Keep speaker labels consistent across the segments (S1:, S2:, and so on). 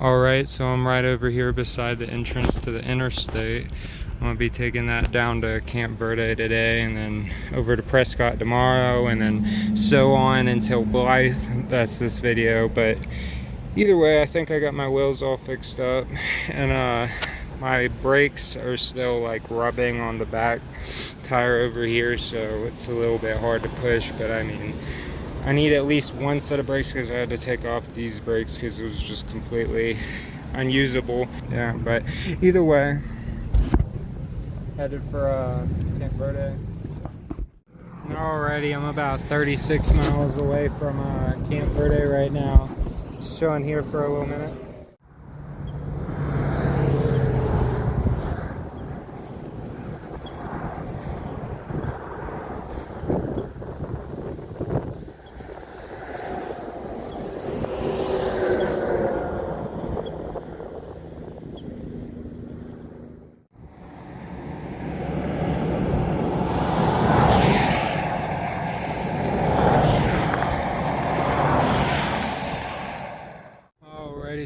S1: Alright, so I'm right over here beside the entrance to the interstate. I'm gonna be taking that down to Camp Verde today, and then over to Prescott tomorrow, and then so on until Blythe. That's this video, but either way, I think I got my wheels all fixed up, and my brakes are still like rubbing on the back tire over here, so it's a little bit hard to push. But I mean, I need at least one set of brakes because I had to take off these brakes because it was just completely unusable. Yeah, but either way, headed for Camp Verde. Alrighty, I'm about 36 miles away from Camp Verde right now. Just chilling here for a little minute.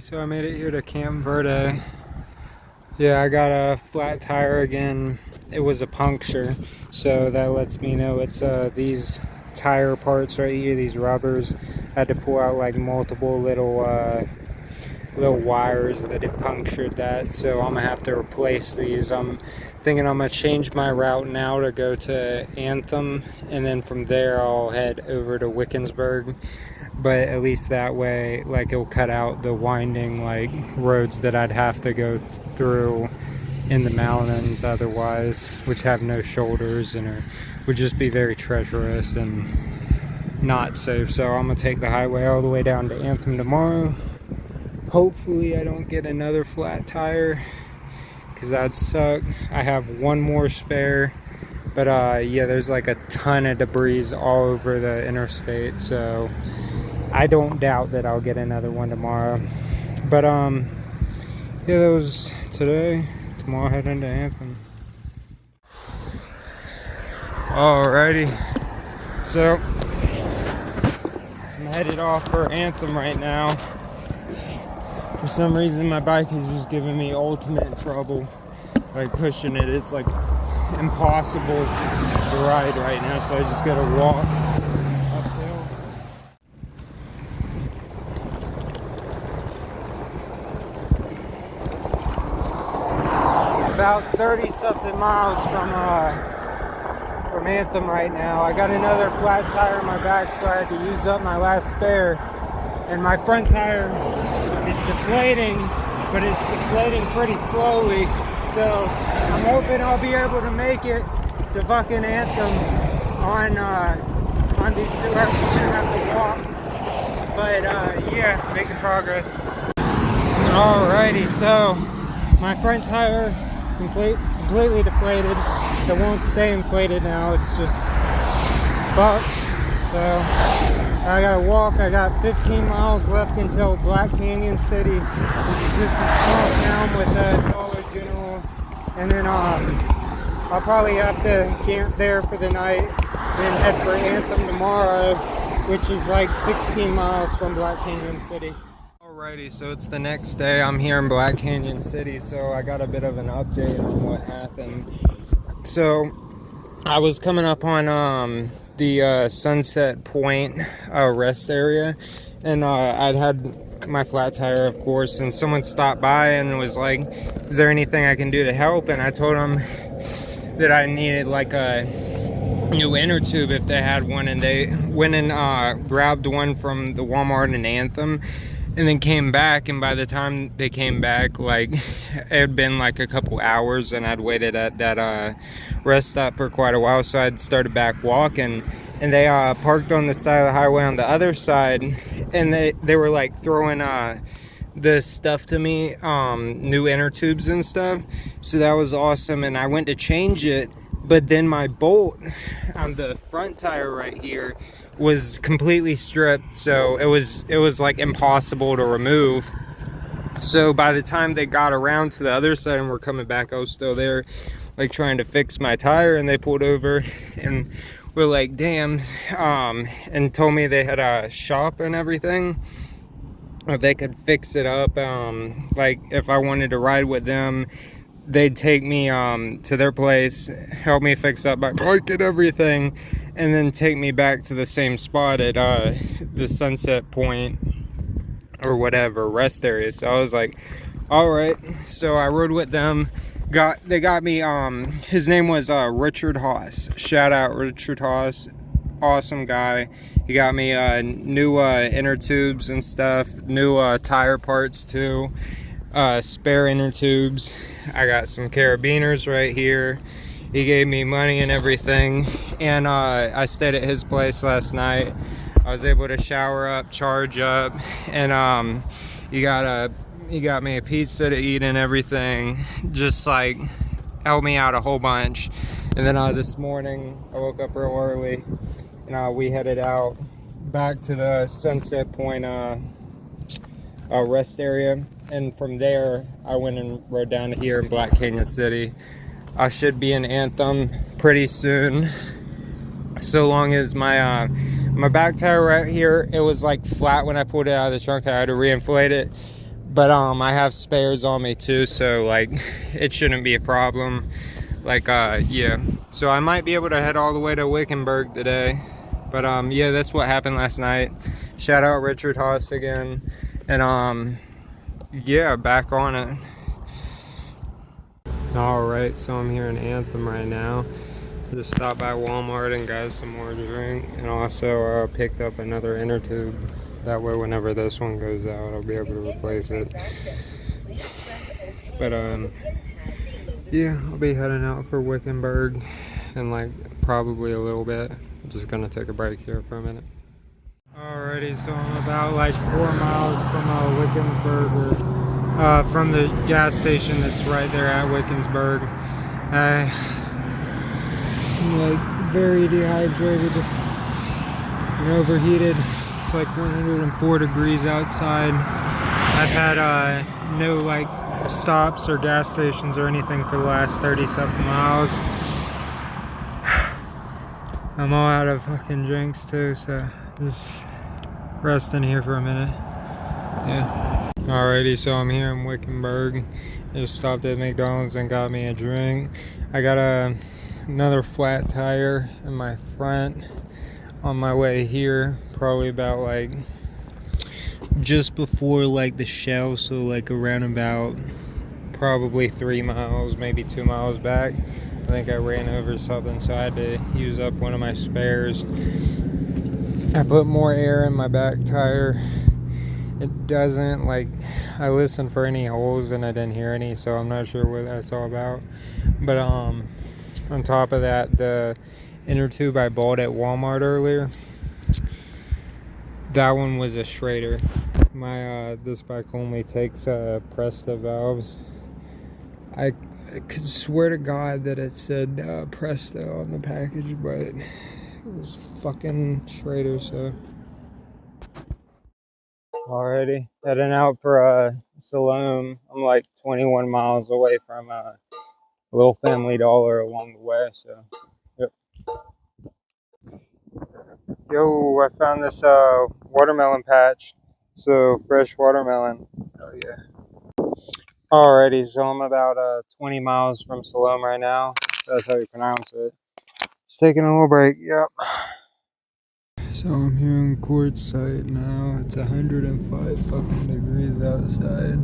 S1: So I made it here to Camp Verde. Yeah, I got a flat tire again. It was a puncture, so that lets me know it's these tire parts right here, these rubbers. I had to pull out like multiple little wires that had punctured that, so I'm gonna have to replace these. I'm thinking I'm gonna change my route now to go to Anthem, and then from there I'll head over to Wickensburg. But at least that way, like, it'll cut out the winding like roads that I'd have to go through in the mountains otherwise, which have no shoulders and would just be very treacherous and not safe. So I'm gonna take the highway all the way down to Anthem tomorrow. Hopefully I don't get another flat tire, because that'd suck. I have one more spare, but yeah, there's like a ton of debris all over the interstate, so I don't doubt that I'll get another one tomorrow. But yeah, that was today. Tomorrow I head into Anthem. Alrighty, so I'm headed off for Anthem right now. For some reason my bike is just giving me ultimate trouble, like pushing it. It's like impossible to ride right now, so I just gotta walk uphill. About 30 something miles from Anthem right now. I got another flat tire on my back, so I had to use up my last spare, and my front tire is deflating, but it's deflating pretty slowly, so I'm hoping I'll be able to make it to fucking Anthem on these 2 hours. I'm gonna have to walk, but yeah, making progress. Alrighty, so my front tire is completely deflated. It won't stay inflated now, it's just fucked. So I gotta walk. I got 15 miles left until Black Canyon City, which is just a small town with a Dollar General, and then I'll probably have to camp there for the night, then head for Anthem tomorrow, which is like 16 miles from Black Canyon City. Alrighty, so it's the next day. I'm here in Black Canyon City, so I got a bit of an update on what happened. So I was coming up on the Sunset Point rest area, and I'd had my flat tire, of course, and someone stopped by and was like, is there anything I can do to help? And I told them that I needed like a new inner tube if they had one, and they went and grabbed one from the Walmart in Anthem, and then came back, and by the time they came back, like, it had been like a couple hours, and I'd waited at that rest stop for quite a while, so I'd started back walking, and they parked on the side of the highway on the other side, and they were like throwing the stuff to me, new inner tubes and stuff, so that was awesome. And I went to change it, but then my bolt on the front tire right here was completely stripped, so it was like impossible to remove. So by the time they got around to the other side and were coming back, I was still there, like trying to fix my tire, and they pulled over and were like, damn, and told me they had a shop and everything. if they could fix it up. Like if I wanted to ride with them, they'd take me to their place, help me fix up my bike and everything, and then take me back to the same spot at the Sunset Point or whatever rest area. So I was like, all right. So I rode with them. They got me, his name was Richard Haas. Shout out Richard Haas, awesome guy. He got me new inner tubes and stuff, new tire parts too, spare inner tubes. I got some carabiners right here. He gave me money and everything, and I stayed at his place last night. I was able to shower up, charge up, and he got me a pizza to eat and everything. Just like helped me out a whole bunch. And then this morning I woke up real early, and we headed out back to the Sunset Point rest area, and from there I went and rode down to here in Black Canyon City. I should be in Anthem pretty soon, so long as my my back tire right here, it was like flat when I pulled it out of the trunk. I had to reinflate it, but I have spares on me too, so like it shouldn't be a problem. Like yeah, so I might be able to head all the way to Wickenburg today. But yeah, that's what happened last night. Shout out Richard Haas again. And yeah, back on it. Alright, so I'm here in Anthem right now. Just stopped by Walmart and got some more drink, and also picked up another inner tube. That way whenever this one goes out, I'll be able to replace it. But yeah, I'll be heading out for Wickenburg in like probably a little bit. I'm just gonna take a break here for a minute. Alrighty, so I'm about like 4 miles from Wickensburg, from the gas station that's right there at Wickensburg. I'm like very dehydrated and overheated. It's like 104 degrees outside. I've had no like stops or gas stations or anything for the last 30-something miles. I'm all out of fucking drinks too, so just resting here for a minute. Yeah. Alrighty, so I'm here in Wickenburg. Just stopped at McDonald's and got me a drink. I got another flat tire in my front on my way here, probably about like just before like the Shell, so like around about probably 3 miles, maybe 2 miles back. I think I ran over something, so I had to use up one of my spares. I put more air in my back tire. It doesn't, like, I listened for any holes and I didn't hear any, so I'm not sure what that's all about. But on top of that, the inner tube I bought at Walmart earlier, that one was a Schrader. My this bike only takes Presto valves. I could swear to God that it said Presto on the package, but it was fucking Schrader. So alrighty, heading out for Siloam. I'm like 21 miles away from a little Family Dollar along the way, so yep. Yo, I found this watermelon patch. So fresh watermelon. Oh yeah. Alrighty, so I'm about 20 miles from Siloam right now. That's how you pronounce it. Just taking a little break, yep. So I'm here in Quartzsite now. It's 105 fucking degrees outside.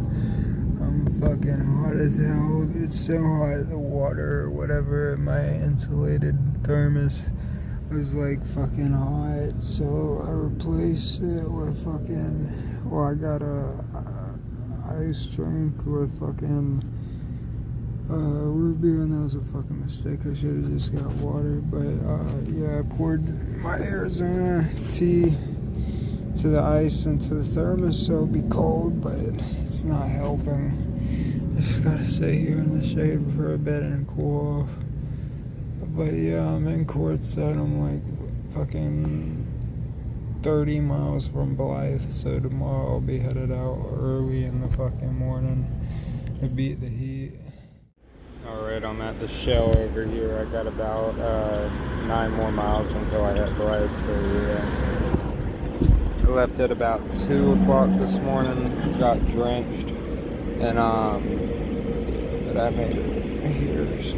S1: I'm fucking hot as hell. It's so hot, the water or whatever, my insulated thermos was like fucking hot. So I replaced it with fucking, well, I got a ice drink with fucking root beer, and that was a fucking mistake. I should have just got water. But yeah, I poured my Arizona tea to the ice into the thermos so it'll be cold, but it's not helping. Just gotta sit here in the shade for a bit and cool off. But yeah, I'm in Quartzsite. I'm like fucking 30 miles from Blythe, so tomorrow I'll be headed out early in the fucking morning to beat the heat. Alright, I'm at the Shell over here. I got about 9 more miles until I hit Blythe, so yeah. left at about 2 o'clock this morning, got drenched, and but I made it here, so.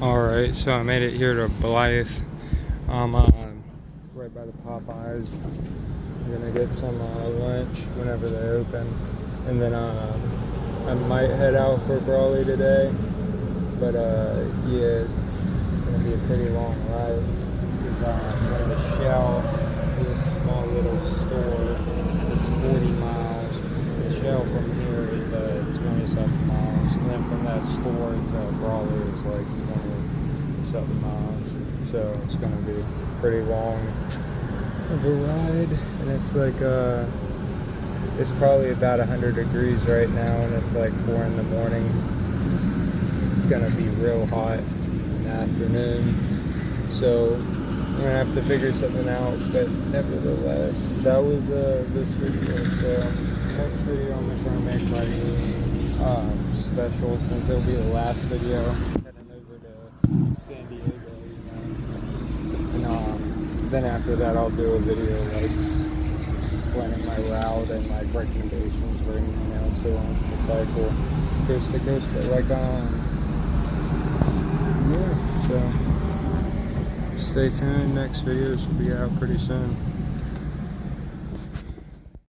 S1: Alright, so I made it here to Blythe. Right by the Popeyes. I'm gonna get some lunch whenever they open, and then I might head out for Brawley today, but yeah, it's gonna be a pretty long ride because I'm going to Shell to this small little store. It's 40 miles. The Shell from here is 27 miles, and then from that store to Brawley is like 27 miles. So it's gonna be pretty long of a ride, and it's like it's probably about 100 degrees right now, and it's like 4 in the morning. It's gonna be real hot in the afternoon, so I'm gonna have to figure something out. But nevertheless, that was this video. So next video I'm gonna try and make my special, since it'll be the last video heading over to San Diego, you know. And then after that I'll do a video like explaining my route and like recommendations for anyone else who wants to cycle coast to coast. But like yeah, so stay tuned. Next videos will be out pretty soon.